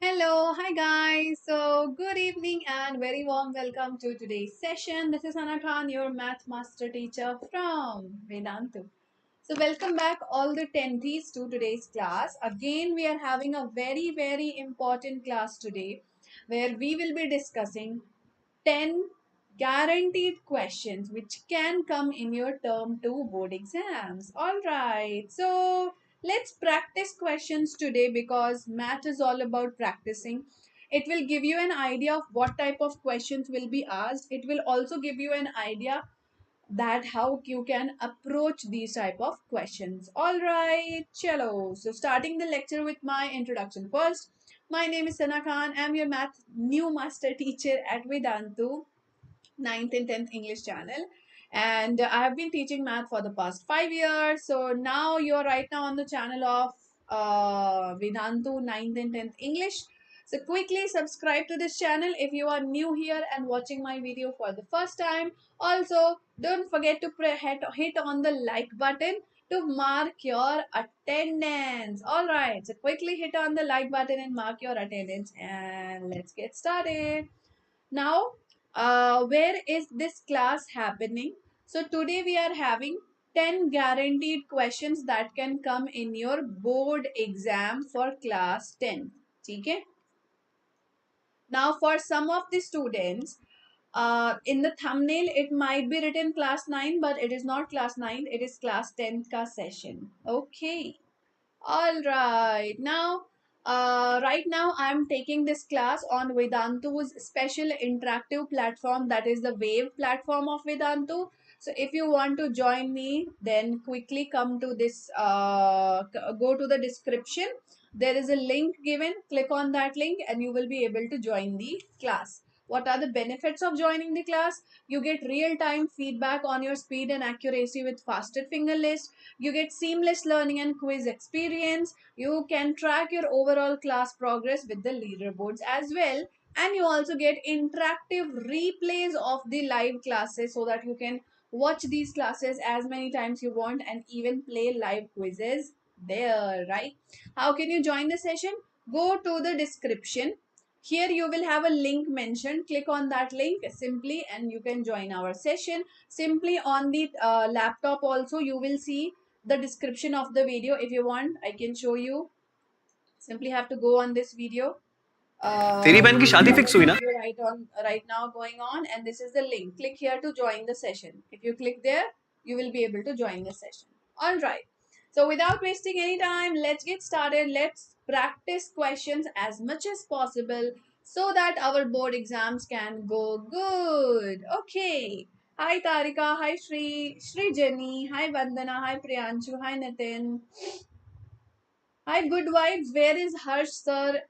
Hello, hi guys. So, good evening and very warm welcome to today's session. This is Anna Khan, your math master teacher from Vedantu. So, welcome back all the 10th to today's class. Again, we are having a very important class today where we will be discussing 10 guaranteed questions which can come in your term 2 board exams. All right. So, let's practice questions today because math is all about practicing. It will give you an idea of what type of questions will be asked. It will also give you an idea that how you can approach these type of questions. All right, chalo. So starting the lecture with my introduction first. My name is Sana Khan. I'm your math new master teacher at Vedantu ninth and 10th English channel, and I have been teaching math for the past 5 years. So now you're right now on the channel of Vedantu ninth and 10th English. So quickly subscribe to this channel if you are new here and watching my video for the first time. Also, don't forget to hit on the like button to mark your attendance. All right, so quickly hit on the like button and mark your attendance, and let's get started. Now, where is this class happening? So today we are having 10 guaranteed questions that can come in your board exam for class 10. Okay? Now, for some of the students, in the thumbnail it might be written class 9, but it is not class 9, it is class 10th ka session. Okay. All right. Now, right now I'm taking this class on Vedantu's special interactive platform, that is the Wave platform of Vedantu. So if you want to join me, then quickly come to this, go to the description. There is a link given. Click on that link and you will be able to join the class. What are the benefits of joining the class? You get real-time feedback on your speed and accuracy with faster finger list. You get seamless learning and quiz experience. You can track your overall class progress with the leaderboards as well. And you also get interactive replays of the live classes so that you can watch these classes as many times you want and even play live quizzes there, right? How can you join the session? Go to the description. Here you will have a link mentioned. Click on that link simply and you can join our session. Simply on the laptop also you will see the description of the video. If you want, I can show you. Simply have to go on this video. तेरी बहन की This is शादी our fix हुई ना? video right now going on, and this is the link. Click here to join the session. If you click there, you will be able to join the session. All right. So without wasting any time, let's get started. Let's practice questions as much as possible so that our board exams can go good. Okay. Hi Tarika, hi Shri Jenny, hi Vandana, hi Priyanshu, hi Nitin. Hi Good Vibes. Where is Harsh sir?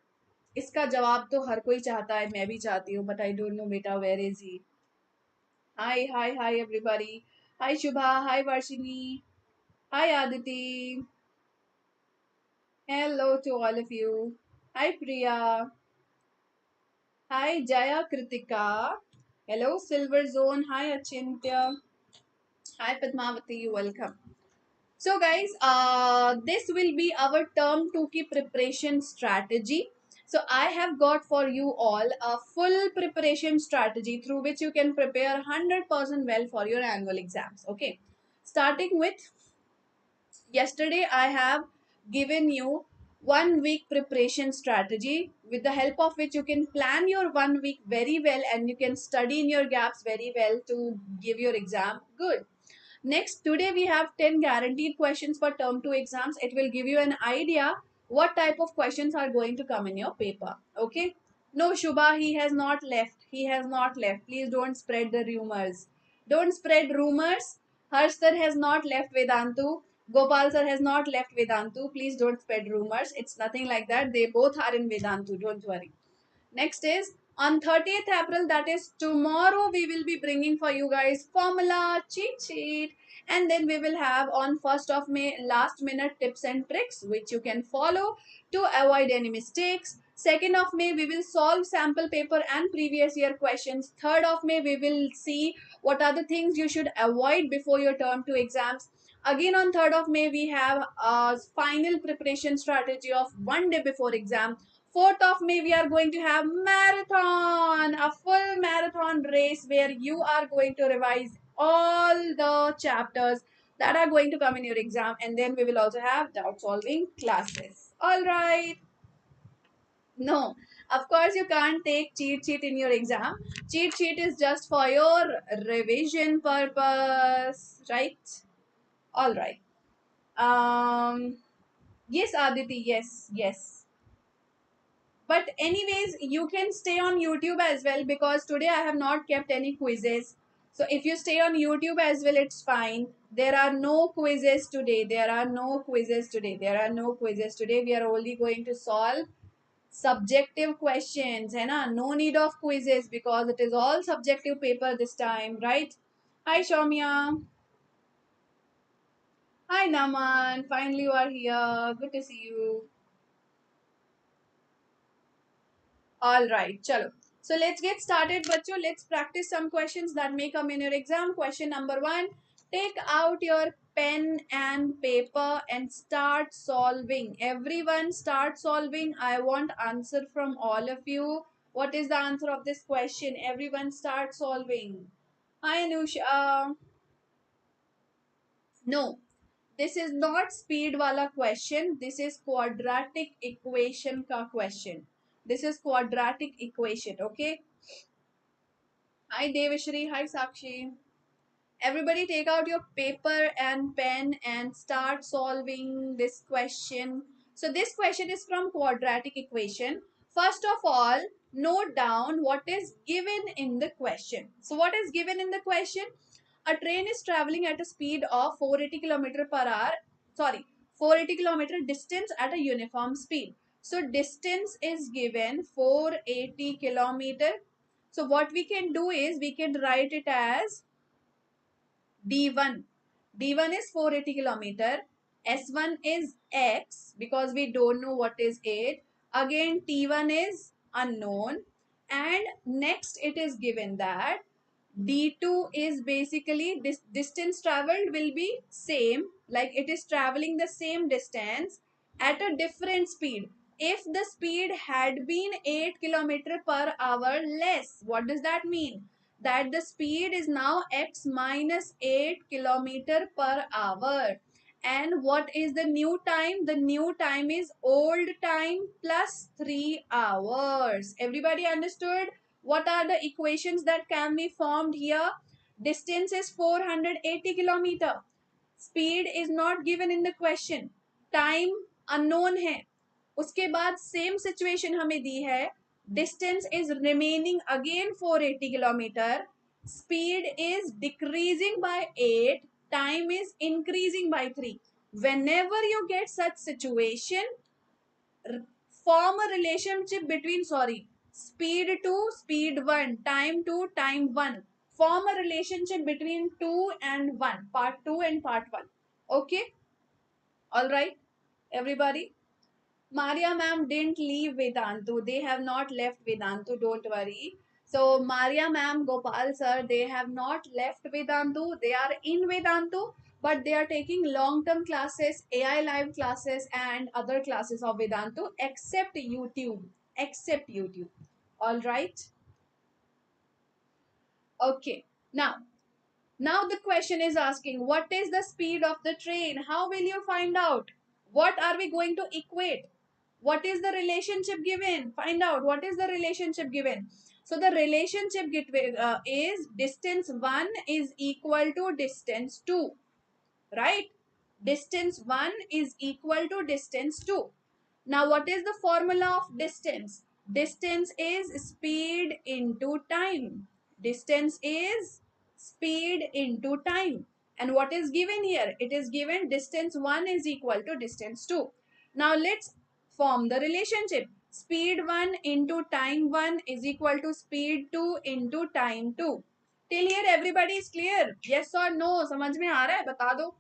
इसका जवाब तो हर कोई चाहता है, मैं भी चाहती हूँ, बट आई डोंट नो बेटा where is he. Hi everybody. Hi Shubha, hi Varshini, hi Aditi. Hello to all of you. Hi Priya, hi Jaya Kritika, hello silver zone, hi Achintya, hi Padmavati, welcome. So guys, this will be our term 2 की preparation strategy. So I have got for you all a full preparation strategy through which you can prepare 100% well for your annual exams. Okay. Starting with yesterday, I have given you 1 week preparation strategy with the help of which you can plan your 1 week very well and you can study in your gaps very well to give your exam good. Next, today we have 10 guaranteed questions for term 2 exams. It will give you an idea what type of questions are going to come in your paper. Okay. No, Shubha, he has not left. He has not left. Please don't spread the rumors. Don't spread rumors. Harsh sir has not left Vedantu. Gopal sir has not left Vedantu. Please don't spread rumors. It's nothing like that. They both are in Vedantu. Don't worry. Next is on 30th April, that is tomorrow, we will be bringing for you guys formula cheat sheet, and then we will have on 1st of May last minute tips and tricks which you can follow to avoid any mistakes. 2nd of May we will solve sample paper and previous year questions. 3rd of May we will see what are the things you should avoid before your term 2 exams. Again on 3rd of May we have a final preparation strategy of 1 day before exam. 4th of May, we are going to have marathon, a full marathon race where you are going to revise all the chapters that are going to come in your exam, and then we will also have doubt solving classes. All right. No, of course you can't take cheat sheet in your exam. Cheat sheet is just for your revision purpose, right? All right. Yes, Aditi. Yes, yes. But anyways, you can stay on YouTube as well because today I have not kept any quizzes. So if you stay on YouTube as well, it's fine. There are no quizzes today. There are no quizzes today. There are no quizzes today. We are only going to solve subjective questions, है ना? No need of quizzes because it is all subjective paper this time, right? Hi Shaumya. Hi Naman. Finally you are here. Good to see you. All right, chalo. So let's get started, bachcho. Let's practice some questions that may come in your exam. Question number 1. Take out your pen and paper and start solving. Everyone start solving. I want answer from all of you. What is the answer of this question? Everyone start solving. Hi Anusha. No, this is not speed wala question. This is quadratic equation ka question. This is quadratic equation. Okay. Hi Devashri. Hi Sakshi. Everybody take out your paper and pen and start solving this question. So this question is from quadratic equation. First of all, note down what is given in the question. So what is given in the question? A train is traveling at a speed of 480 km per hour. Sorry, 480 km distance at a uniform speed. So distance is given 480 km. So what we can do is we can write it as D1. D1 is 480 kilometer. S1 is X because we don't know what is 8. Again, T1 is unknown. And next it is given that D2 is basically this distance traveled will be same, like it is traveling the same distance at a different speed. If the speed had been 8 kilometer per hour less, what does that mean? That the speed is now x minus 8 kilometer per hour. And what is the new time? The new time is old time plus 3 hours. Everybody understood? What are the equations that can be formed here? Distance is 480 kilometer. Speed is not given in the question. Time unknown है. उसके बाद same situation हमें दी है. Distance is remaining again 480 kilometer. Speed is decreasing by 8. Time is increasing by 3. Whenever you get such situation, form a relationship between, speed to speed 1, time to time 1. Form a relationship between 2 and 1, part 2 and part 1. Okay. All right, everybody. Maria ma'am didn't leave Vedantu. They have not left Vedantu. Don't worry. So Maria ma'am, Gopal sir, they have not left Vedantu. They are in Vedantu, but they are taking long-term classes, AI live classes, and other classes of Vedantu, except YouTube. Except YouTube. All right. Okay. Now the question is asking, what is the speed of the train? How will you find out? What are we going to equate? What is the relationship given? Find out what is the relationship given. So the relationship is distance 1 is equal to distance 2, right? Distance 1 is equal to distance 2. Now what is the formula of distance? Distance is speed into time. Distance is speed into time. And what is given here? It is given distance 1 is equal to distance 2. Now let's form the relationship. Speed 1 into time 1 is equal to speed 2 into time 2. Till here everybody is clear? Yes or no? समझ में आ रहा है? बता दो.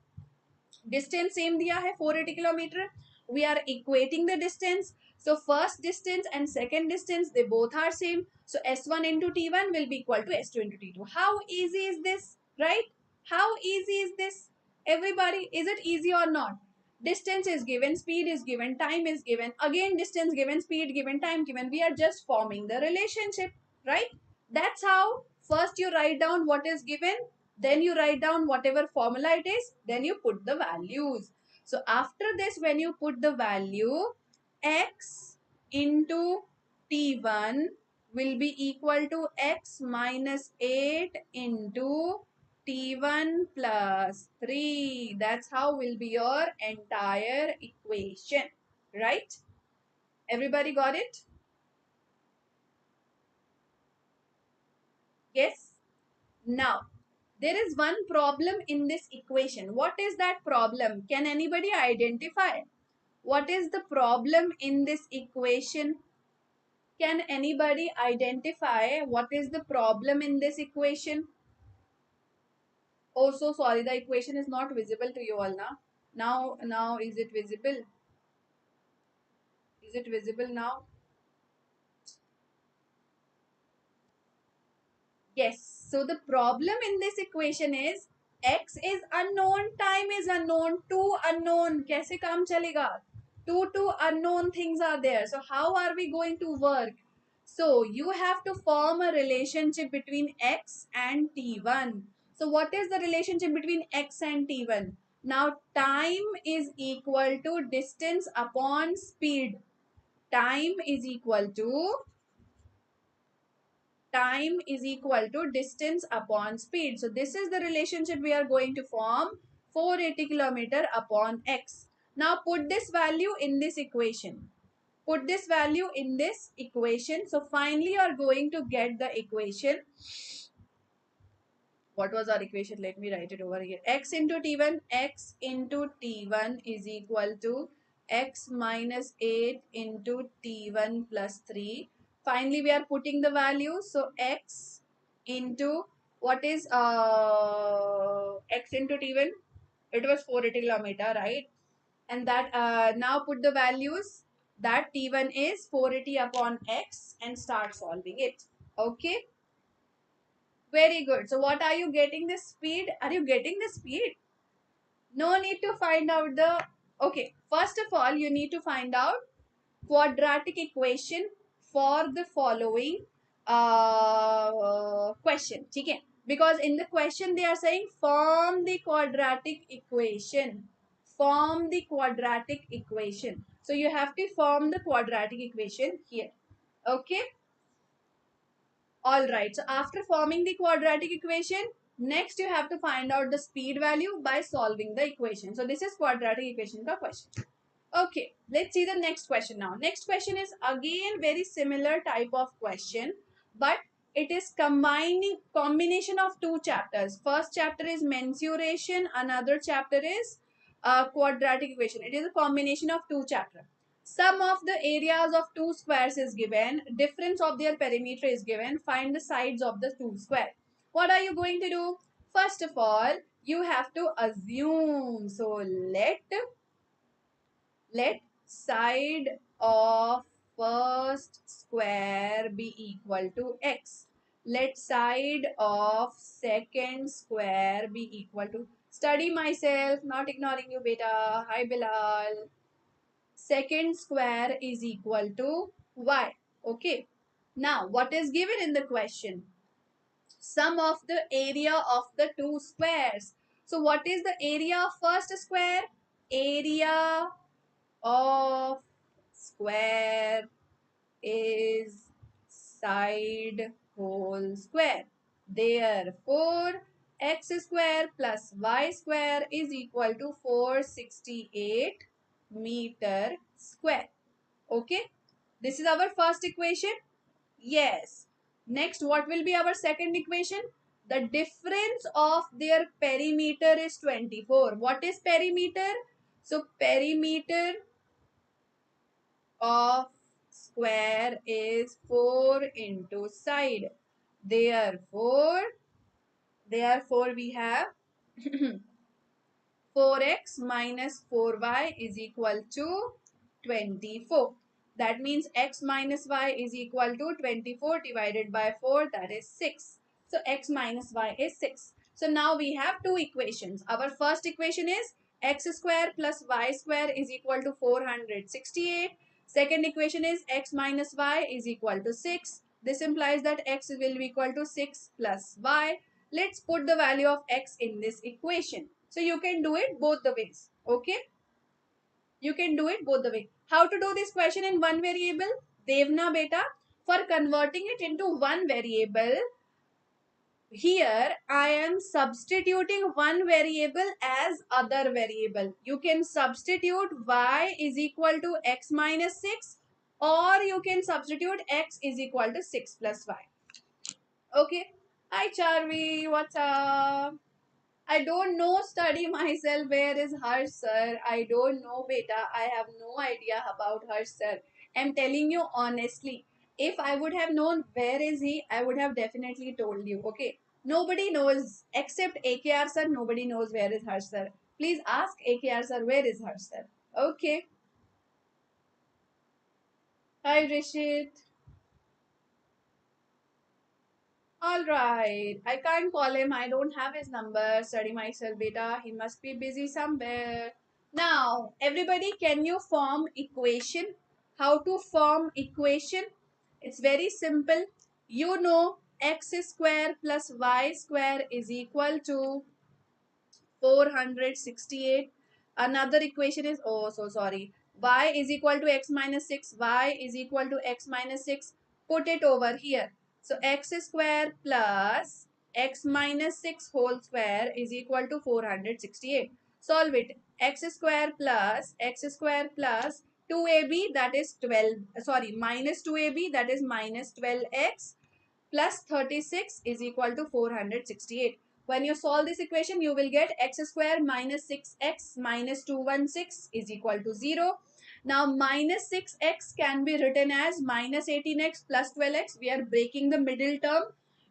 Distance same दिया है 480 kilometer. We are equating the distance. So first distance and second distance, they both are same. So S1 into T1 will be equal to S2 into T2. How easy is this, right? How easy is this? Everybody, is it easy or not? Distance is given, speed is given, time is given, again distance given, speed given, time given. We are just forming the relationship, right? That's how first you write down what is given, then you write down whatever formula it is, then you put the values. So after this, when you put the value, x into t1 will be equal to x minus 8 into t1 plus 3. That's how will be your entire equation, right? Everybody got it? Yes. Now, there is one problem in this equation. What is that problem? Can anybody identify? What is the problem in this equation? Can anybody identify what is the problem in this equation? Oh, so sorry, the equation is not visible to you all now. Now is it visible? Is it visible now? Yes. So the problem in this equation is x is unknown, time is unknown, two unknown. कैसे काम चलेगा? Two unknown things are there. So how are we going to work? So you have to form a relationship between x and t1. So what is the relationship between x and t1? Now time is equal to distance upon speed. Time is equal to distance upon speed. So this is the relationship we are going to form, 480 kilometer upon x. Now put this value in this equation. Put this value in this equation. So finally you are going to get the equation. What was our equation? Let me write it over here. X into t1, x into t1 is equal to x minus 8 into t1 plus 3. Finally, we are putting the values. So, x into what is x into t1? It was 480 kilometer, right? And that now put the values. That t1 is 480 upon x and start solving it. Okay. Very good. So what are you getting the speed? Are you getting the speed? No need to find out the... Okay, first of all, you need to find out quadratic equation for the following question. Okay? Because in the question they are saying form the quadratic equation. Form the quadratic equation. So you have to form the quadratic equation here. Okay? Alright, so after forming the quadratic equation, next you have to find out the speed value by solving the equation. So this is quadratic equation ka question. Okay, let's see the next question now. Next question is again very similar type of question, but it is combination of two chapters. First chapter is mensuration, another chapter is quadratic equation. It is a combination of two chapters. Sum of the areas of two squares is given. Difference of their perimeter is given. Find the sides of the two squares. What are you going to do? First of all, you have to assume. So let side of first square be equal to x. Let side of second square be equal to... Study myself, not ignoring you, beta. Hi, Bilal. Second square is equal to y. Okay. Now, what is given in the question? Sum of the area of the two squares. So, what is the area of first square? Area of square is side whole square. Therefore, x square plus y square is equal to 468 meter square. Okay, this is our first equation. Yes. Next, what will be our second equation? The difference of their perimeter is 24. What is perimeter? So, perimeter of square is 4 into side. Therefore we have 4x minus 4y is equal to 24. That means x minus y is equal to 24 divided by 4, that is 6. So x minus y is 6. So now we have two equations. Our first equation is x square plus y square is equal to 468. Second equation is x minus y is equal to 6. This implies that x will be equal to 6 plus y. Let's put the value of x in this equation. So you can do it both the ways. Okay? You can do it both the way. How to do this question in one variable? Devna beta, for converting it into one variable, here I am substituting one variable as other variable. You can substitute y is equal to x minus 6, or you can substitute x is equal to 6 plus y. Okay. Hi Charvi, what's up? I don't know study myself. Where is Harsh sir? I don't know beta. I have no idea about Harsh sir. I'm telling you honestly. If I would have known where is he, I would have definitely told you. Okay. Nobody knows except AKR sir. Nobody knows where is Harsh sir. Please ask AKR sir where is Harsh sir. Okay. Hi Rishit. All right. I can't call him. I don't have his number. Study myself, beta. He must be busy somewhere. Now, everybody, can you form equation? How to form equation? It's very simple. You know x square plus y square is equal to 468. Another equation is, oh, so sorry. Y is equal to x minus 6. Y is equal to x minus 6. Put it over here. So x square plus x minus 6 whole square is equal to 468. Solve it. X square plus 2ab, that is 12. Sorry, minus 2ab, that is minus 12x, plus 36 is equal to 468. When you solve this equation, you will get x square minus 6x minus 216 is equal to 0. Now minus 6x can be written as minus 18x plus 12x. We are breaking the middle term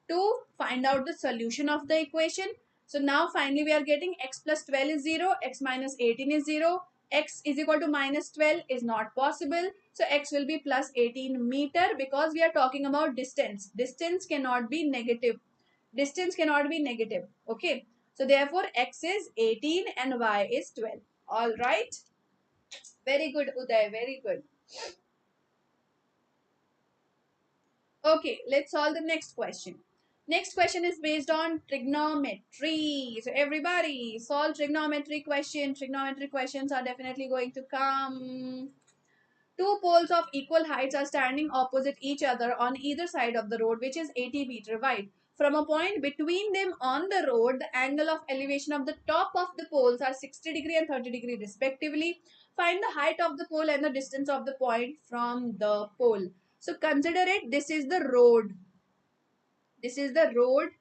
to find out the solution of the equation. So now finally we are getting x plus 12 is 0, x minus 18 is 0, x is equal to minus 12 is not possible. So x will be plus 18 meter, because we are talking about distance. Distance cannot be negative. Distance cannot be negative. Okay. So therefore x is 18 and y is 12. All right. Very good, Uday. Very good. Okay, let's solve the next question. Next question is based on trigonometry. So everybody solve trigonometry question. Trigonometry questions are definitely going to come. Two poles of equal heights are standing opposite each other on either side of the road, which is 80 meter wide. From a point between them on the road, the angle of elevation of the top of the poles are 60 degree and 30 degree respectively. Find the height of the pole and the distance of the point from the pole. So consider it, this is the road. This is the road.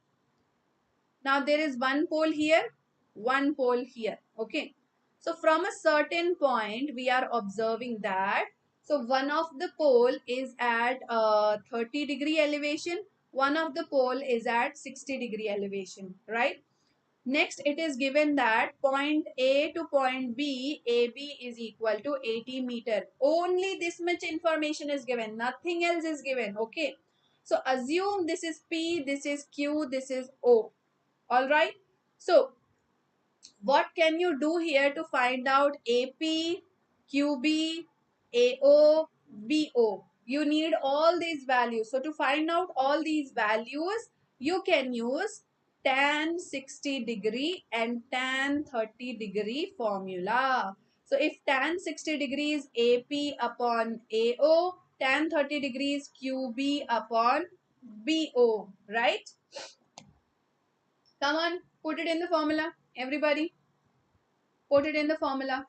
Now there is one pole here, one pole here. Okay. So from a certain point, we are observing that. So one of the pole is at 30 degree elevation. One of the pole is at 60 degree elevation, right? Next, it is given that point A to point B, AB is equal to 80 meter. Only this much information is given. Nothing else is given. Okay. So assume this is P, this is Q, this is O. All right. So what can you do here to find out AP, QB, AO, BO? You need all these values. So to find out all these values, you can use tan 60 degree and tan 30 degree formula. So if tan 60 degrees AP upon AO, tan 30 degrees QB upon BO, right? Come on, put it in the formula. Everybody, put it in the formula.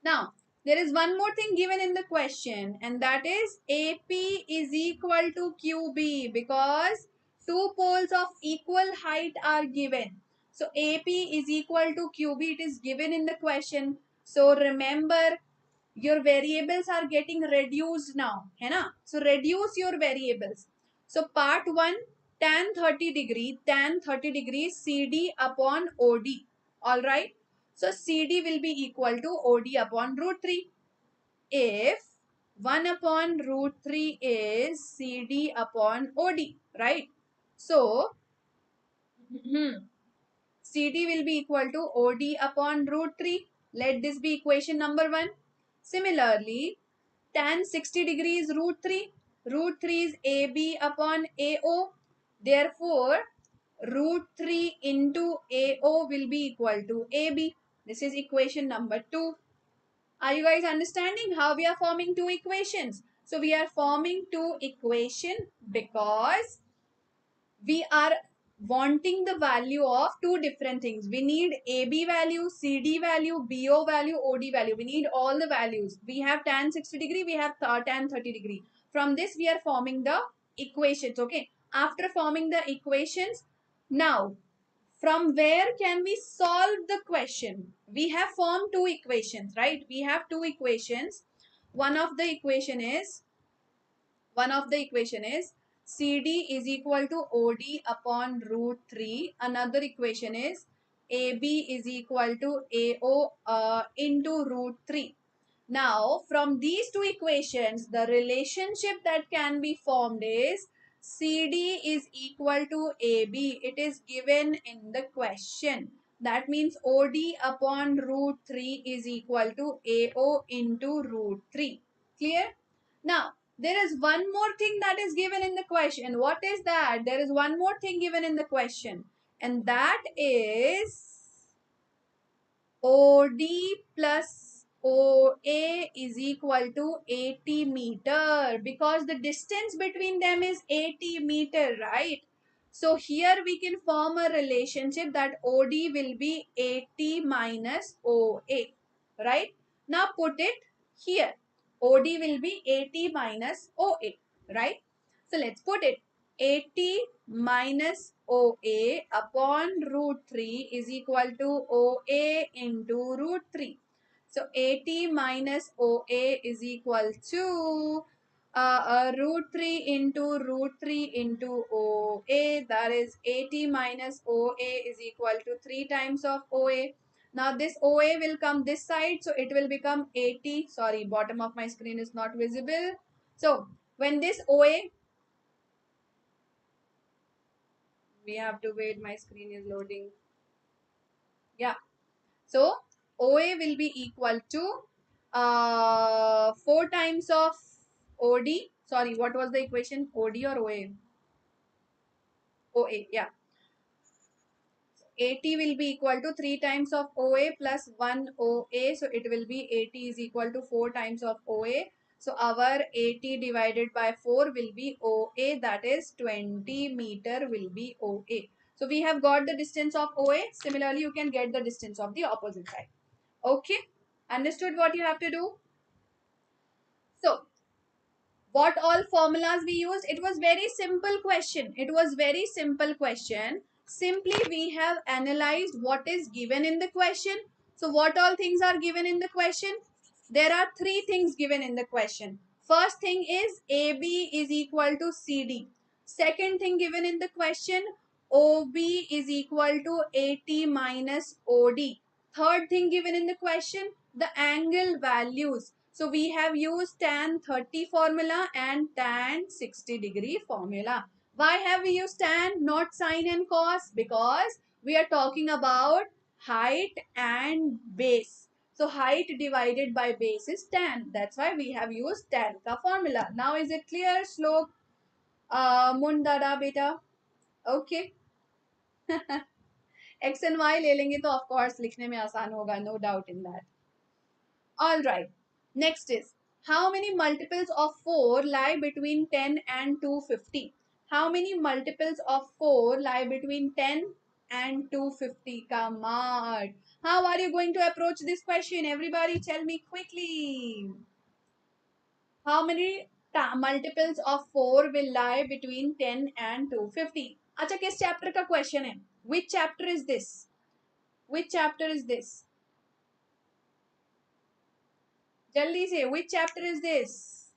Now, there is one more thing given in the question, and that is AP is equal to QB, because two poles of equal height are given. So AP is equal to QB. It is given in the question. So remember, your variables are getting reduced now, है ना? So reduce your variables. So part 1, tan 30 degree CD upon OD. All right. So CD will be equal to OD upon root 3. If 1 upon root 3 is CD upon OD, right? So CD will be equal to OD upon root 3. Let this be equation number 1. Similarly, tan 60 degree is root 3. Root 3 is AB upon AO. Therefore, root 3 into AO will be equal to AB. This is equation number 2. Are you guys understanding how we are forming two equations? So we are forming two equations because we are wanting the value of two different things. We need AB value, CD value, BO value, OD value. We need all the values. We have tan 60 degree, we have tan 30 degree. From this, we are forming the equations. Okay. After forming the equations, now from where can we solve the question? We have formed two equations, right? We have two equations. One of the equation is CD is equal to OD upon root 3. Another equation is AB is equal to AO into root 3. Now, from these two equations, the relationship that can be formed is CD is equal to AB. It is given in the question. That means OD upon root 3 is equal to AO into root 3. Clear? Now, there is one more thing that is given in the question. What is that? There is one more thing given in the question. And that is OD plus OA is equal to 80 meter because the distance between them is 80 meter, right? So here we can form a relationship that OD will be 80 minus OA, right? Now put it here. OD will be 80 minus OA, right? So let's put it. 80 minus OA upon root 3 is equal to OA into root 3. So 80 minus OA is equal to root 3 into root 3 into OA. That is 80 minus OA is equal to 3 times of OA. Now this OA will come this side. So it will become 80. Sorry, bottom of my screen is not visible. So when this OA, we have to wait, my screen is loading. Yeah, so OA will be equal to 4 times of OD. Sorry, what was the equation? OD or OA? OA, yeah. 80 will be equal to 3 times of OA plus 1 OA. So it will be 80 is equal to 4 times of OA. So our 80 divided by 4 will be OA, that is 20 meter will be OA. So we have got the distance of OA. Similarly, you can get the distance of the opposite side. Okay. Understood what you have to do? So what all formulas we used? It was very simple question. It was very simple question. Simply we have analyzed what is given in the question. So what all things are given in the question? There are three things given in the question. First thing is AB is equal to CD. Second thing given in the question, OB is equal to 80 minus OD. Third thing given in the question, the angle values. So we have used tan 30 formula and tan 60 degree formula. Why have we used tan, not sine and cos? Because we are talking about height and base. So height divided by base is tan. That's why we have used tan ka formula. Now is it clear, Slok? Mundada beta. Okay. X and Y ले लेंगे तो of course लिखने में आसान होगा. No doubt in that. All right. Next is, how many multiples of 4 lie between 10 and 250? How many multiples of 4 lie between 10 and 250? Come on. How are you going to approach this question? Everybody tell me quickly. How many multiples of 4 will lie between 10 and 250? अच्छा, किस chapter का question है? Which chapter is this? Which chapter is this? Jaldi say, which chapter is this?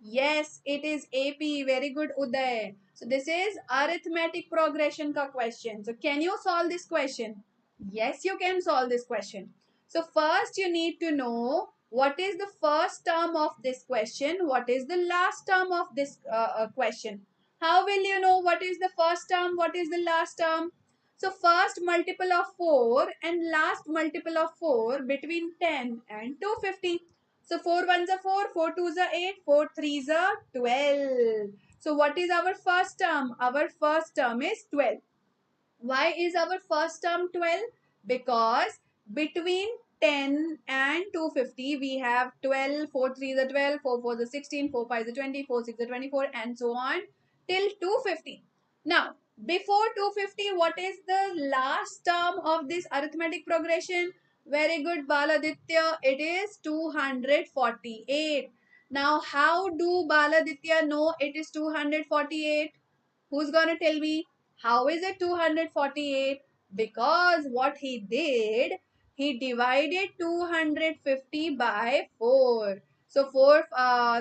Yes, it is AP. Very good, Uday. So this is arithmetic progression ka question. So can you solve this question? Yes, you can solve this question. So first you need to know what is the first term of this question, what is the last term of this question. How will you know what is the first term, what is the last term? So first multiple of 4 and last multiple of 4 between 10 and 250. So 4 ones are 4, 4 twos are 8, 4 threes are 12. So what is our first term? Our first term is 12. Why is our first term 12? Because between 10 and 250 we have 12, 4 3 is a 12, 4 4 is a 16, 4 5 is a 20, 4 6 is a 24 and so on till 250. Now before 250 what is the last term of this arithmetic progression? Very good Baladitya, it is 248. Now how do Baladitya know it is 248? Who's gonna tell me? How is it 248? Because what he did, he divided 250 by 4. So 4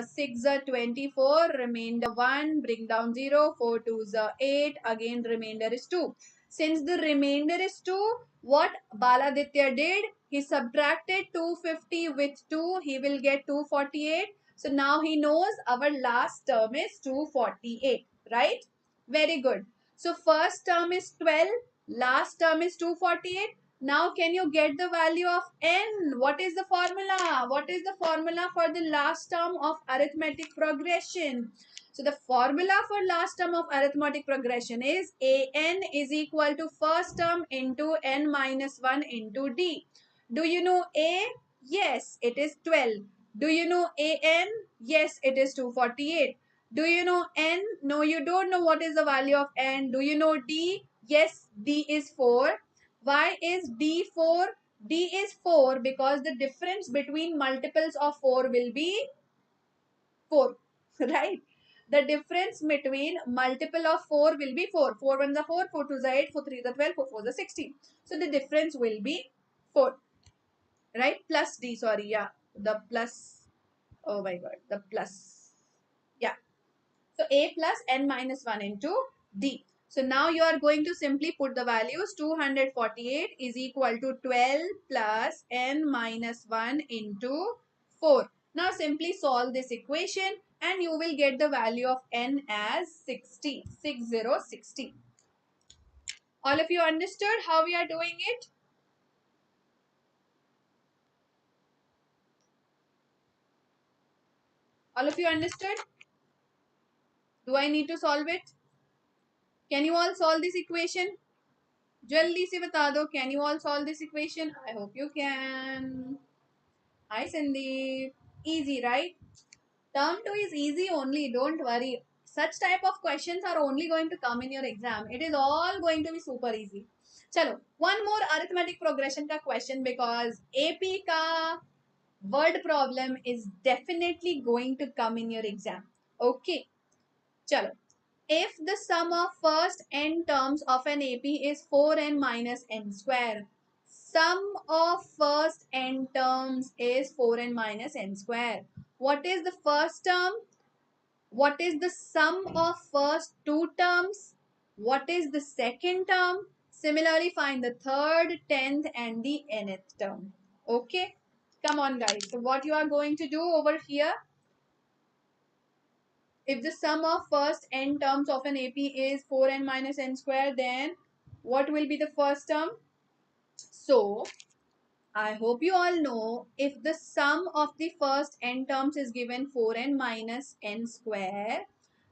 6 are 24, remainder 1, bring down 0, 4 2s are 8, again remainder is 2. Since the remainder is 2, what Baladitya did, he subtracted 250 with 2, he will get 248. So now he knows our last term is 248, right? Very good. So first term is 12, last term is 248. Now can you get the value of n? What is the formula? What is the formula for the last term of arithmetic progression? So the formula for last term of arithmetic progression is an is equal to first term into n minus 1 into d. Do you know a? Yes, it is 12. Do you know an? Yes, it is 248. Do you know n? No, you don't know what is the value of n. Do you know d? Yes, d is 4. Why is d 4? D is 4 because the difference between multiples of 4 will be 4. Right? The difference between multiple of 4 will be 4. 4 ones are 4, 4 twos are 8, 4 threes are 12, 4 fours are 16. So the difference will be 4. Right? Plus d, sorry, yeah. The plus, oh my god, the plus. Yeah. So a plus n minus 1 into d. So now you are going to simply put the values. 248 is equal to 12 plus n minus 1 into 4. Now simply solve this equation and you will get the value of n as 60. 60. All of you understood how we are doing it? All of you understood? Do I need to solve it? Can you all solve this equation? जल्दी से बता दो, can you all solve this equation? I hope you can. Hi Sandeep. Easy, right? Term 2 is easy only, don't worry. Such type of questions are only going to come in your exam. It is all going to be super easy. Chalo, one more arithmetic progression ka question because AP ka word problem is definitely going to come in your exam. Okay, chalo. If the sum of first n terms of an AP is 4n minus n square, sum of first n terms is 4n minus n square. What is the first term? What is the sum of first two terms? What is the second term? Similarly, find the third, 10th and the nth term. Okay? Come on guys. So what you are going to do over here, if the sum of first n terms of an AP is 4n minus n square, then what will be the first term? So, I hope you all know if the sum of the first n terms is given 4n minus n square,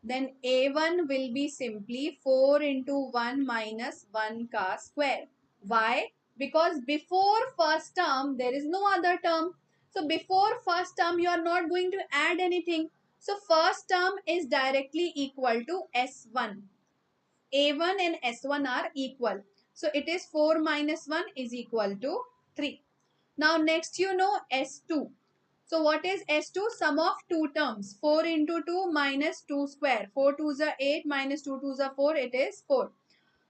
then a1 will be simply 4 into 1 minus 1 ka square. Why? Because before first term, there is no other term. So before first term, you are not going to add anything. So first term is directly equal to S1. A1 and S1 are equal. So it is 4 minus 1 is equal to 3. Now next you know S2. So what is S2? Sum of two terms. 4 into 2 minus 2 square. 4 2s are 8 minus 2 2s are 4. It is 4.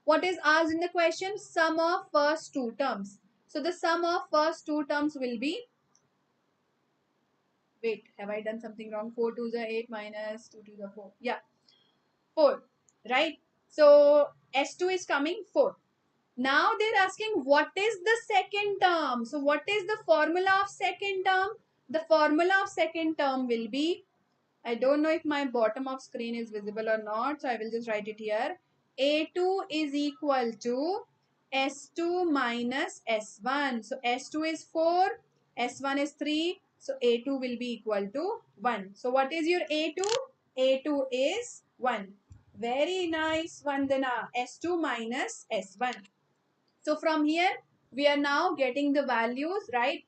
What is asked in the question? Sum of first two terms. So the sum of first two terms will be, wait, have I done something wrong? 4 2s are 8 minus 2 2s are 4. Yeah, 4, right? So S2 is coming 4. Now they're asking what is the second term. So what is the formula of second term? The formula of second term will be, I don't know if my bottom of screen is visible or not. So I will just write it here. A2 is equal to S2 minus S1. So S2 is 4, S1 is 3. So A2 will be equal to 1. So what is your A2? A2 is 1. Very nice, Vandana. S2 minus S1. So from here, we are now getting the values, right?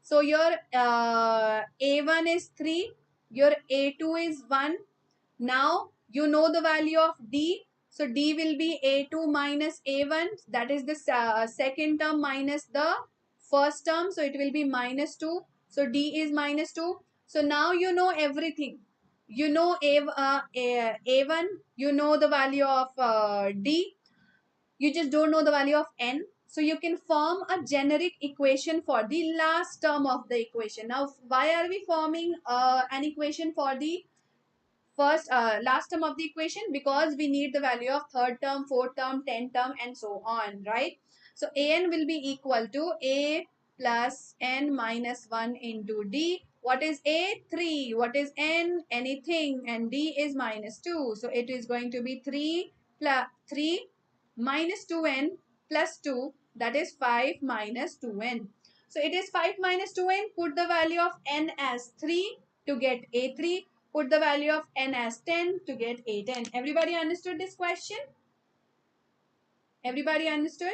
So your A1 is 3, your A2 is 1. Now you know the value of D. So D will be A2 minus A1. That is the second term minus the first term. So it will be minus 2. So D is minus 2. So now you know everything. You know A1. You know the value of D. You just don't know the value of n. So you can form a generic equation for the last term of the equation. Now, why are we forming an equation for the last term of the equation? Because we need the value of third term, fourth term, 10th term, and so on, right? So an will be equal to a plus n minus 1 into d. What is a? 3. What is n? Anything. And d is minus 2. So it is going to be 3 plus 3 minus 2n plus 2, that is 5 minus 2n. So it is 5 minus 2n. Put the value of n as 3 to get a3. Put the value of n as 10 to get a10. Everybody understood this question? Everybody understood?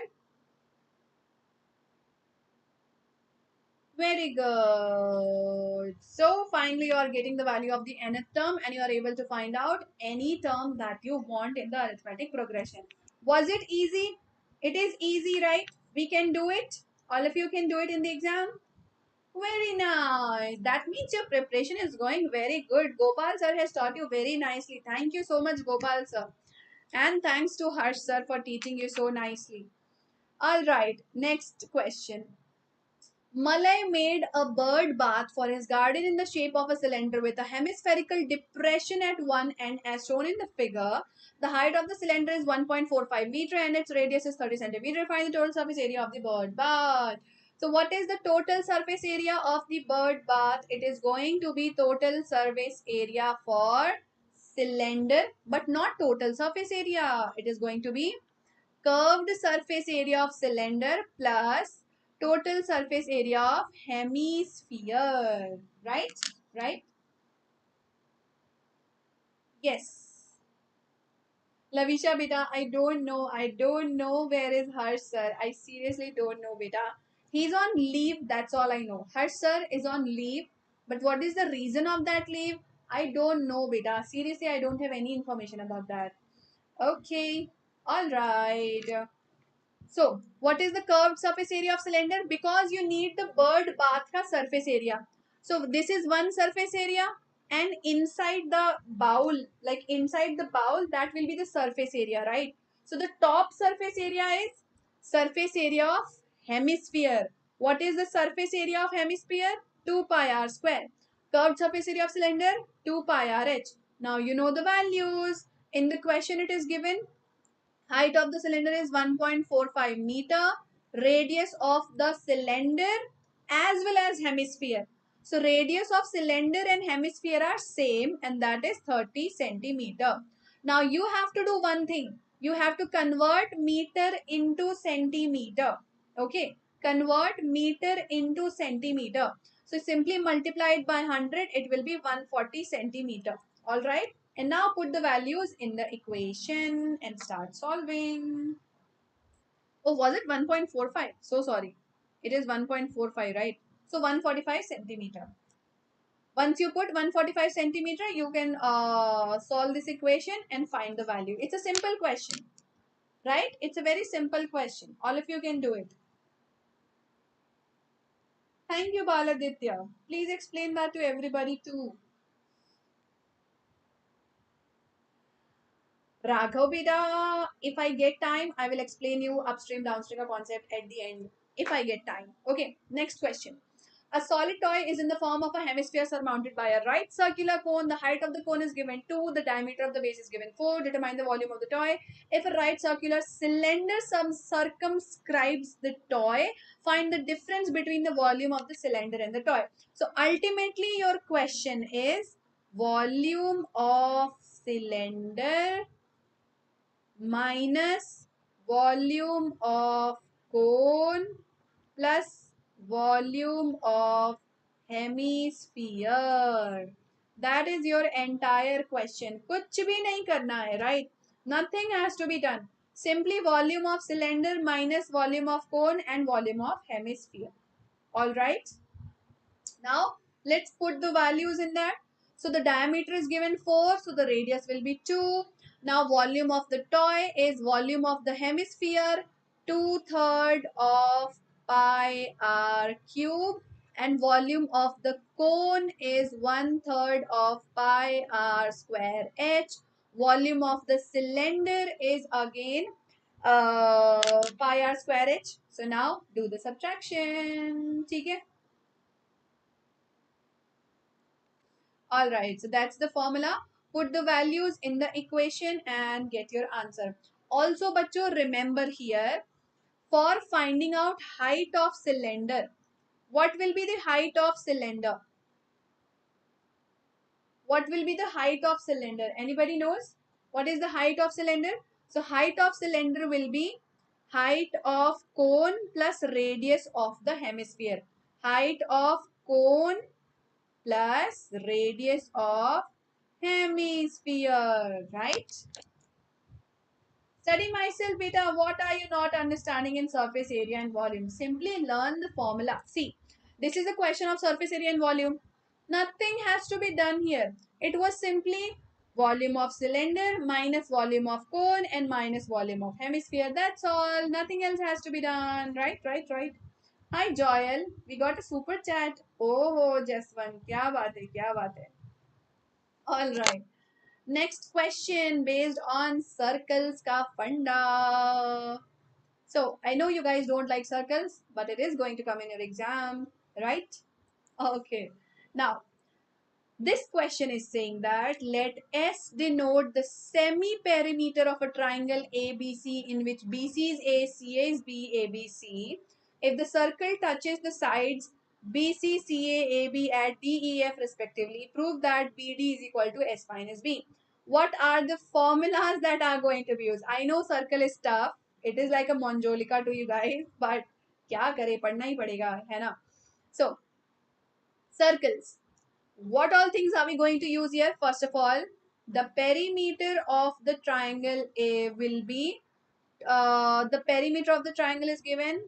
Very good. So finally you are getting the value of the nth term and you are able to find out any term that you want in the arithmetic progression. Was it easy? It is easy, right? We can do it. All of you can do it in the exam. Very nice. That means your preparation is going very good. Gopal sir has taught you very nicely. Thank you so much, Gopal sir. And thanks to Harsh sir for teaching you so nicely. Alright, next question. Malay made a bird bath for his garden in the shape of a cylinder with a hemispherical depression at one end as shown in the figure. The height of the cylinder is 1.45 meter and its radius is 30 centimeter. Find the total surface area of the bird bath. So what is the total surface area of the bird bath? It is going to be total surface area for cylinder, but not total surface area. It is going to be curved surface area of cylinder plus total surface area of hemisphere. Right? Right? Yes. Lavisha beta, I don't know. I don't know where is Harsh sir. I seriously don't know beta. He's on leave. That's all I know. Harsh sir is on leave. But what is the reason of that leave? I don't know beta. Seriously, I don't have any information about that. Okay. All right. So, what is the curved surface area of cylinder? Because you need the bird bath ka surface area. So, this is one surface area and inside the bowl, like inside the bowl, that will be the surface area, right? So, the top surface area is surface area of hemisphere. What is the surface area of hemisphere? 2 pi r square. Curved surface area of cylinder? 2 pi r h. Now, you know the values. In the question, it is given height of the cylinder is 1.45 meter. Radius of the cylinder as well as hemisphere. So radius of cylinder and hemisphere are same and that is 30 centimeter. Now you have to do one thing. You have to convert meter into centimeter. Okay. Convert meter into centimeter. So simply multiply it by 100. It will be 140 centimeter. Alright. And now put the values in the equation and start solving. Oh, was it 1.45? So sorry. It is 1.45, right? So 145 centimeter. Once you put 145 centimeter, you can solve this equation and find the value. It's a simple question, right? It's a very simple question. All of you can do it. Thank you, Baladitya. Please explain that to everybody too. Raghav Beda, if I get time, I will explain you upstream, downstream concept at the end. If I get time. Okay, next question. A solid toy is in the form of a hemisphere surmounted by a right circular cone. The height of the cone is given 2. The diameter of the base is given 4. Determine the volume of the toy. If a right circular cylinder circumscribes the toy, find the difference between the volume of the cylinder and the toy. So ultimately your question is volume of cylinder minus volume of cone plus volume of hemisphere. That is your entire question. कुछ भी नहीं करना है, right? Nothing has to be done. Simply volume of cylinder minus volume of cone and volume of hemisphere. All right. Now let's put the values in that. So the diameter is given 4, so the radius will be 2. Now volume of the toy is volume of the hemisphere 2/3 of pi r cube, and volume of the cone is 1/3 of pi r square h. Volume of the cylinder is again pi r square h. So now do the subtraction. ठीक है? All right, so that's the formula. Put the values in the equation and get your answer. Also, bachcho, remember here, for finding out height of cylinder, what will be the height of cylinder? What will be the height of cylinder? Anybody knows? What is the height of cylinder? So height of cylinder will be height of cone plus radius of the hemisphere. Height of cone plus radius of hemisphere, right? Study myself, beta. What are you not understanding in surface area and volume? Simply learn the formula. See, this is a question of surface area and volume. Nothing has to be done here. It was simply volume of cylinder minus volume of cone and minus volume of hemisphere. That's all. Nothing else has to be done. Right, right, right. Hi, Joel. We got a super chat. Oh, Jaswant. Kya baat hai, kya baat hai. All right. Next question based on circles ka funda. So I know you guys don't like circles, but it is going to come in your exam, right? Okay. Now, this question is saying that let S denote the semi-perimeter of a triangle ABC in which BC is A, CA is B, ABC. If the circle touches the sides BC, CA, AB at D, E, F respectively, prove that BD is equal to S minus B. What are the formulas that are going to be used? I know circle is tough. It is like a Monjolika to you guys, but क्या करे पढ़ना ही पड़ेगा है ना. So circles. What all things are we going to use here? First of all, the perimeter of the triangle A will be, the perimeter of the triangle is given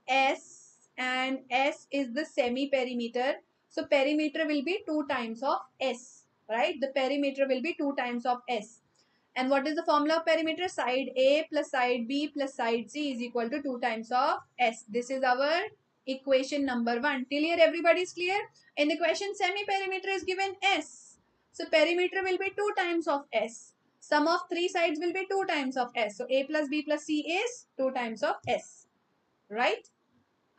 S, and S is the semi-perimeter. So perimeter will be 2 times of S, right? The perimeter will be 2 times of S. And what is the formula of perimeter? Side A plus side B plus side C is equal to 2 times of S. This is our equation number 1. Till here everybody is clear? In the question, semi-perimeter is given S. So perimeter will be 2 times of S. Sum of 3 sides will be 2 times of S. So A plus B plus C is 2 times of S. Right?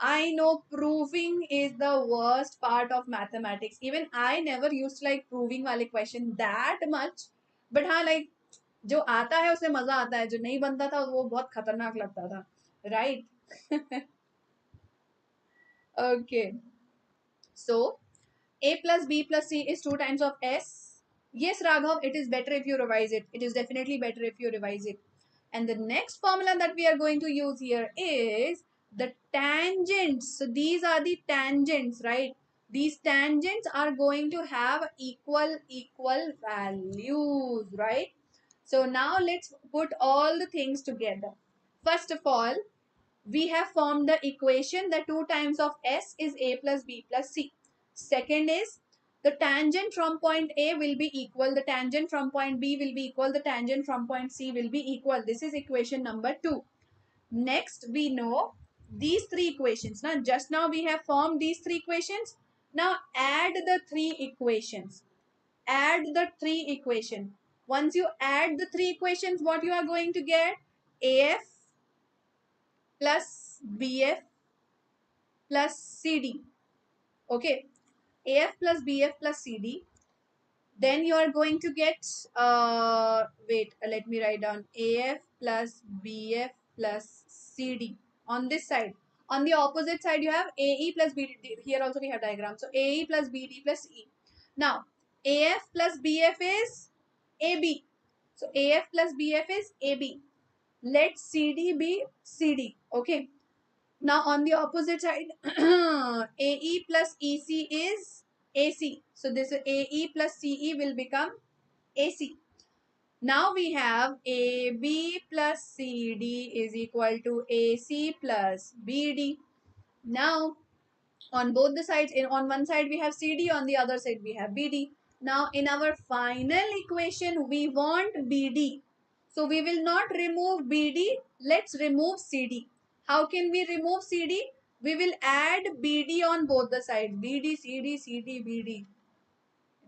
I know proving is the worst part of mathematics. Even I never used to like proving wale question that much. But हाँ, like जो आता है उसमें मजा आता है, जो नहीं बनता था वो बहुत खतरनाक लगता था, right? Okay. So A plus B plus C is 2 times of S. Yes, Raghav, it is better if you revise it. It is definitely better if you revise it. And the next formula that we are going to use here is the tangents. So these are the tangents, right? These tangents are going to have equal values, right? So now let's put all the things together. First of all, we have formed the equation that 2 times of S is A plus B plus C. Second is the tangent from point A will be equal, the tangent from point B will be equal, the tangent from point C will be equal. This is equation number 2. Next, we know these 3 equations. Now, just now we have formed these 3 equations. Now, add the 3 equations. Add the 3 equations. Once you add the 3 equations, what you are going to get? AF plus BF plus CD. Okay. AF plus BF plus CD. Then you are going to get, wait, let me write down AF plus BF plus CD on this side. On the opposite side, you have AE plus BD. Here also we have diagram. So AE plus BD plus E. Now, AF plus BF is AB. So AF plus BF is AB. let CD be CD. Okay. Now on the opposite side, AE plus EC is AC. So this AE plus CE will become AC. Now we have AB plus CD is equal to AC plus BD. Now on both the sides, on one side we have CD, on the other side we have BD. Now in our final equation we want BD, so we will not remove BD, let's remove CD. How can we remove CD? We will add BD on both the sides. BD, CD, CD, BD.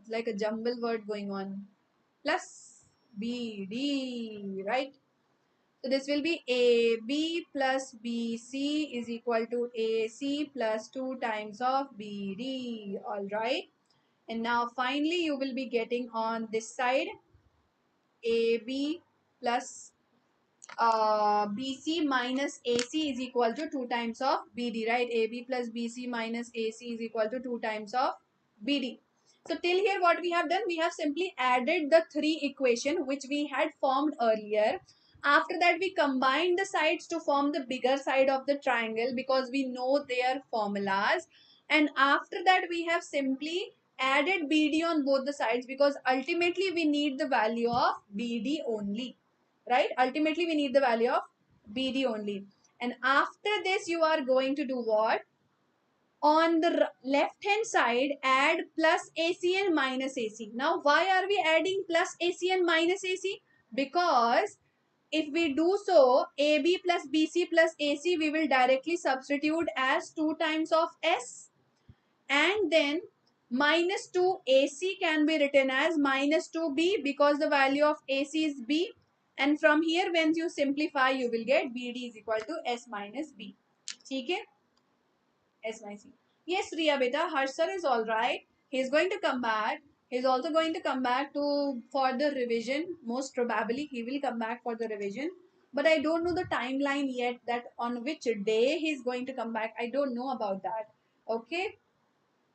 It's like a jumble word going on. Plus BD, right? So this will be AB plus BC is equal to AC plus 2 times of BD. Alright. And now finally you will be getting on this side AB plus BC minus AC is equal to 2 times of BD, right? AB plus BC minus AC is equal to 2 times of BD. So till here what we have done, we have simply added the three equation which we had formed earlier. After that we combined the sides to form the bigger side of the triangle because we know their formulas. And after that we have simply added BD on both the sides because ultimately we need the value of BD only, right? Ultimately we need the value of BD only. And after this you are going to do what? On the left hand side add plus AC and minus AC. Now why are we adding plus AC and minus AC? Because if we do so, AB plus BC plus AC, we will directly substitute as 2 times of S, and then minus 2 AC can be written as minus 2B because the value of AC is B, and from here when you simplify you will get BD is equal to S minus B. ठीक है? S minus C. Yes, Riya beta, Harsh sir is alright. He is going to come back. He is also going to come back to for the revision. Most probably he will come back for the revision. But I don't know the timeline yet that on which day he is going to come back. I don't know about that. Okay.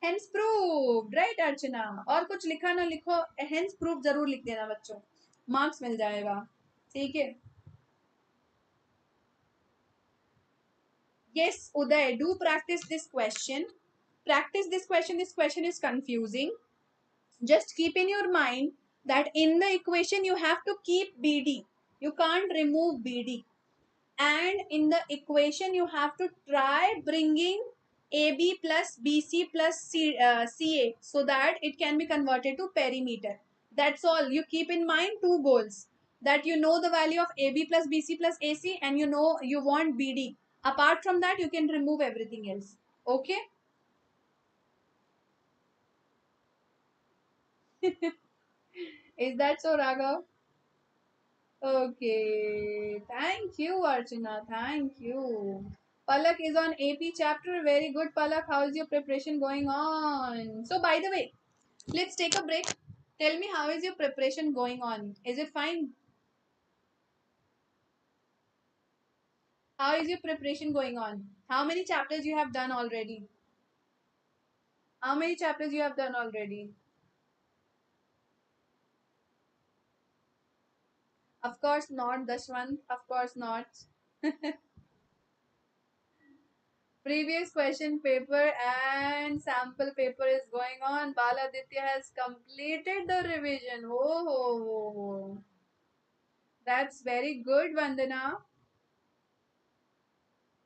Hence proved, right अर्चना? और कुछ लिखा ना लिखो, hence proved जरूर लिख देना बच्चों, marks मिल जाएगा. ठीक है? Yes, Uday, do practice this question. Practice this question. This question is confusing. Just keep in your mind that in the equation you have to keep BD. You can't remove BD. And in the equation you have to try bringing AB plus BC plus CA so that it can be converted to perimeter. That's all. You keep in mind two goals, that you know the value of AB plus BC plus AC and you know you want BD. Apart from that you can remove everything else. Okay? Is that so, Raghav? Okay, thank you, Archana. Thank you. Palak is on AP chapter. Very good, Palak. How is your preparation going on? So, by the way, let's take a break. Tell me, how is your preparation going on? Is it fine? How is your preparation going on? How many chapters you have done already? How many chapters you have done already? Of course not, Dashwant. Of course not. Previous question paper and sample paper is going on. Baladitya has completed the revision. Oh, that's very good, Vandana.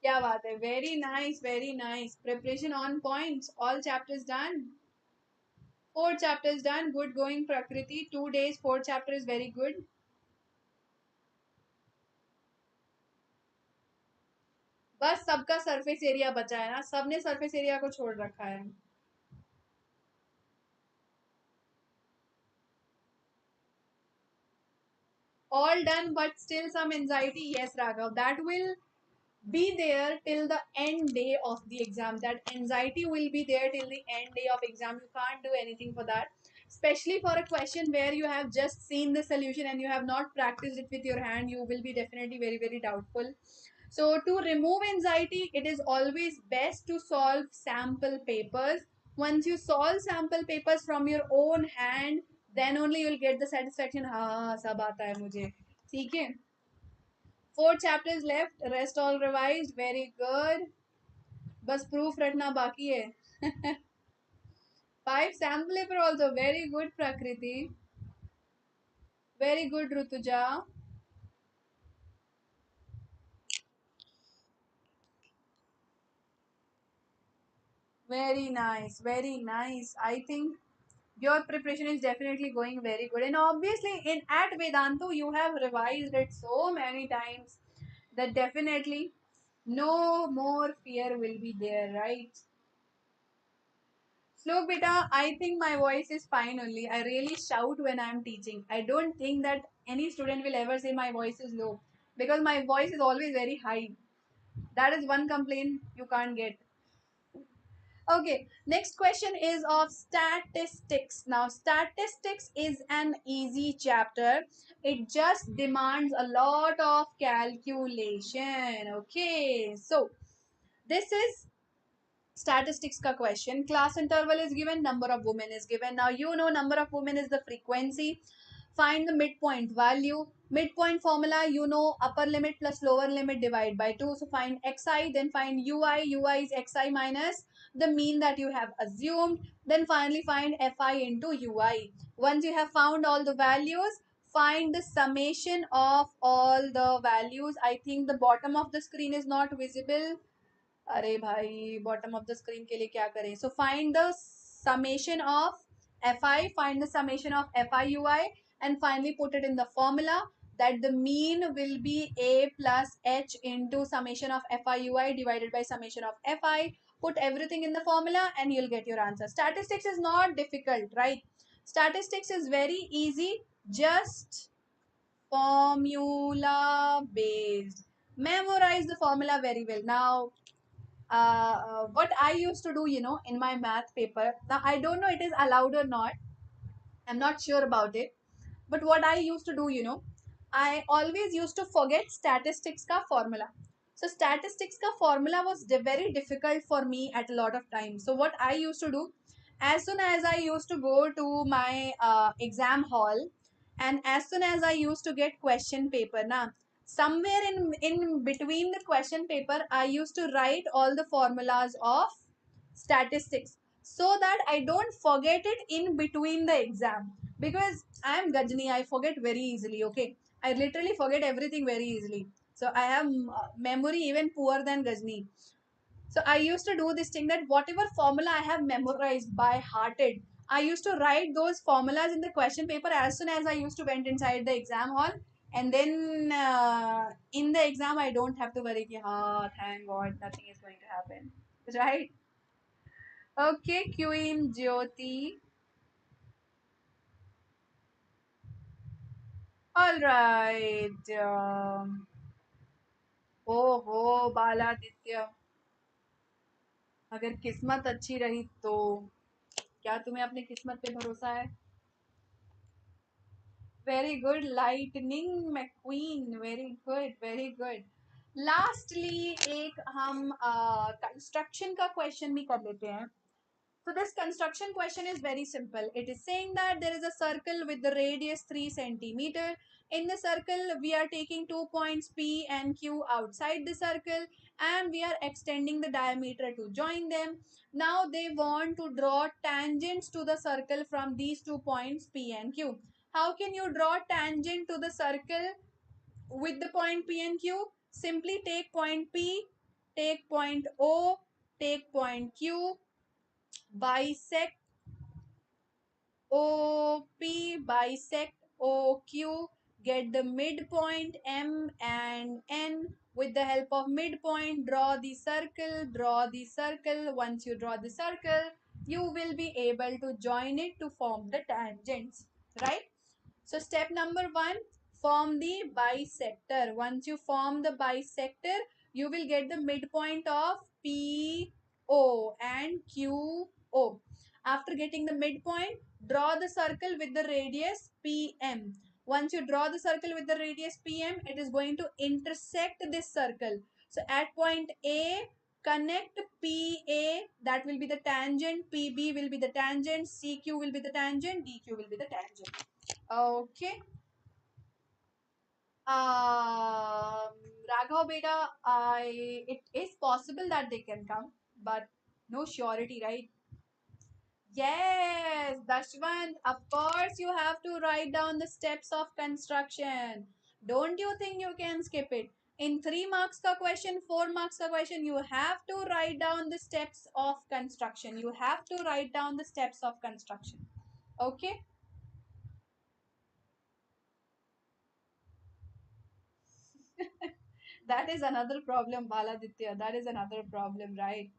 क्या बात है? Very nice, very nice. Preparation on point. All chapters done. 4 chapters done. Good going, Prakriti. 2 days, 4 chapters is very good. बस सबका surface area बचा है ना, सबने surface area को छोड़ रखा है. All done, but still some anxiety. Yes, Raghav, that will be there till the end day of the exam. That anxiety will be there till the end day of exam. You can't do anything for that, especially for a question where you have just seen the solution and you have not practiced it with your hand. You will be definitely very, very doubtful. So to remove anxiety, it is always best to solve sample papers. Once you solve sample papers from your own hand, then only you will get the satisfaction. हाँ सब आता है मुझे. ठीक है? 4 chapters left, rest all revised. Very good. बस proof रटना बाकी है. 5 sample paper also. Very good, Prakriti. Very good, Rutuja. Very nice. Very nice. I think your preparation is definitely going very good. And obviously, in at Vedantu, you have revised it so many times that definitely no more fear will be there, right? Slok beta, I think my voice is fine only. I really shout when I'm teaching. I don't think that any student will ever say my voice is low because my voice is always very high. That is one complaint you can't get. Okay, next question is of statistics. Now, statistics is an easy chapter. It just demands a lot of calculation. Okay, so this is statistics ka question. Class interval is given, number of women is given. Now you know number of women is the frequency. Find the midpoint value. Midpoint formula, you know, upper limit plus lower limit divide by 2. So find xi, then find ui. Ui is xi minus the mean that you have assumed. Then finally find fi into ui. Once you have found all the values, find the summation of all the values. I think the bottom of the screen is not visible. अरे भाई bottom of the screen के लिए क्या करें. So find the summation of fi, find the summation of fiui, and finally put it in the formula that the mean will be a plus h into summation of fiui divided by summation of fi. Put everything in the formula and you'll get your answer. Statistics is not difficult, right? Statistics is very easy, just formula based. Memorize the formula very well. Now what I used to do, in my math paper, now I don't know it is allowed or not. I'm not sure about it. But what I used to do, I always used to forget statistics ka formula. So statistics ka formula was very difficult for me at a lot of times. So what I used to do, as soon as I used to go to my exam hall, and as soon as I used to get question paper, na, somewhere in between the question paper, I used to write all the formulas of statistics so that I don't forget it in between the exam, because I am Gajni, I forget very easily. Okay, I literally forget everything very easily. So I have memory even poor than Gajni. So I used to do this thing that whatever formula I have memorized by hearted, I used to write those formulas in the question paper as soon as I used to went inside the exam hall. And then in the exam, I don't have to worry. Ki, thank God, nothing is going to happen. Right? Okay, Queen Jyoti. All right. ओहो बालादित्य, अगर किस्मत अच्छी रही तो क्या तुम्हें अपनी किस्मत पे भरोसा है? Very good lightning McQueen, very good very good. Lastly एक हम कंस्ट्रक्शन का क्वेश्चन भी कर लेते हैं. So this construction question is very simple. It is saying that there is a circle with the radius 3 centimeter. In the circle, we are taking 2 points P and Q outside the circle, and we are extending the diameter to join them. Now they want to draw tangents to the circle from these 2 points P and Q. How can you draw tangent to the circle with the point P and Q? Simply take point P, take point O, take point Q, bisect OP, bisect OQ, get the midpoint M and N. With the help of midpoint, draw the circle, draw the circle. Once you draw the circle, you will be able to join it to form the tangents, right? So step number 1, form the bisector. Once you form the bisector, you will get the midpoint of PO and QO. After getting the midpoint, draw the circle with the radius PM. Once you draw the circle with the radius PM, it is going to intersect this circle. So at point A, connect PA, that will be the tangent, PB will be the tangent, CQ will be the tangent, DQ will be the tangent. Okay. Raghav beta, it is possible that they can come, but no surety, right? Yes, Dashwant, of course you have to write down the steps of construction. Don't you think you can skip it? In 3 marks ka question, 4 marks ka question, you have to write down the steps of construction. You have to write down the steps of construction. Okay? That is another problem, Baladitya. That is another problem, right?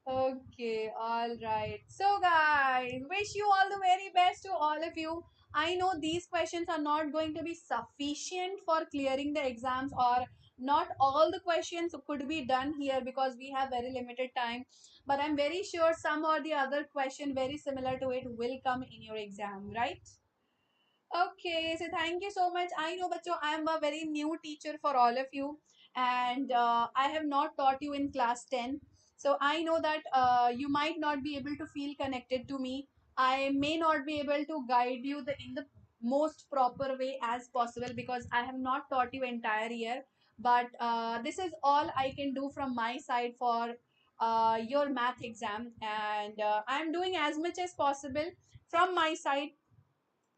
Okay, all right. So, guys, wish you all the very best to all of you. I know these questions are not going to be sufficient for clearing the exams, or not all the questions could be done here because we have very limited time. But I'm very sure some or the other question very similar to it will come in your exam, right? Okay, so thank you so much. I know, Bacho, I am a very new teacher for all of you, and I have not taught you in class 10. So I know that you might not be able to feel connected to me. I may not be able to guide you in the most proper way as possible because I have not taught you entire year. But this is all I can do from my side for your math exam, and I'm doing as much as possible from my side,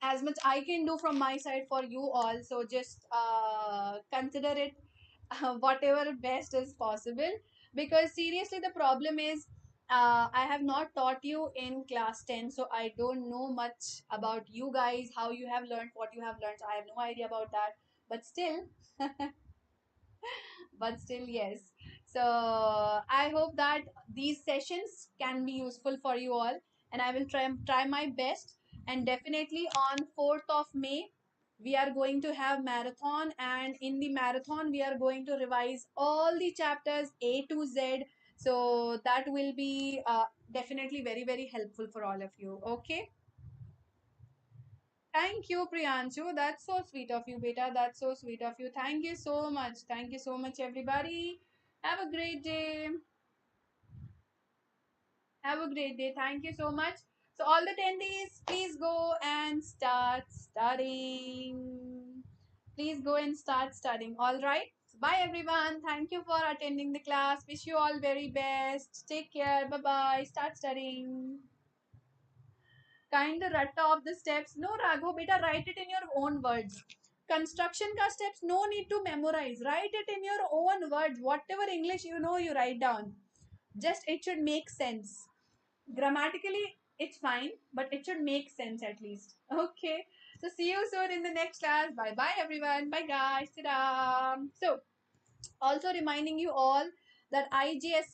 as much I can do from my side for you all. So just consider it whatever best is possible. Because seriously, the problem is I have not taught you in class 10, so I don't know much about you guys, how you have learned, what you have learned. So I have no idea about that. But still, yes. So I hope that these sessions can be useful for you all, and I will try my best. And definitely on 4th of May we are going to have marathon, and in the marathon we are going to revise all the chapters A to Z. So that will be definitely very very helpful for all of you. Okay. Thank you, Priyanshu. That's so sweet of you, beta. That's so sweet of you. Thank you so much. Thank you so much, everybody. Have a great day. Have a great day. Thank you so much. So, all the attendees, please go and start studying. Please go and start studying. All right. So bye, everyone. Thank you for attending the class. Wish you all very best. Take care. Bye bye. Start studying. Kind of ratta of the steps. No, Raghu, beta, write it in your own words. Construction ka steps, no need to memorize. Write it in your own words. Whatever English you know, you write down. Just it should make sense. Grammatically, it's fine, but it should make sense at least. Okay. So see you soon in the next class. Bye bye, everyone. Bye, guys. Ta-da. So, also reminding you all that IGSO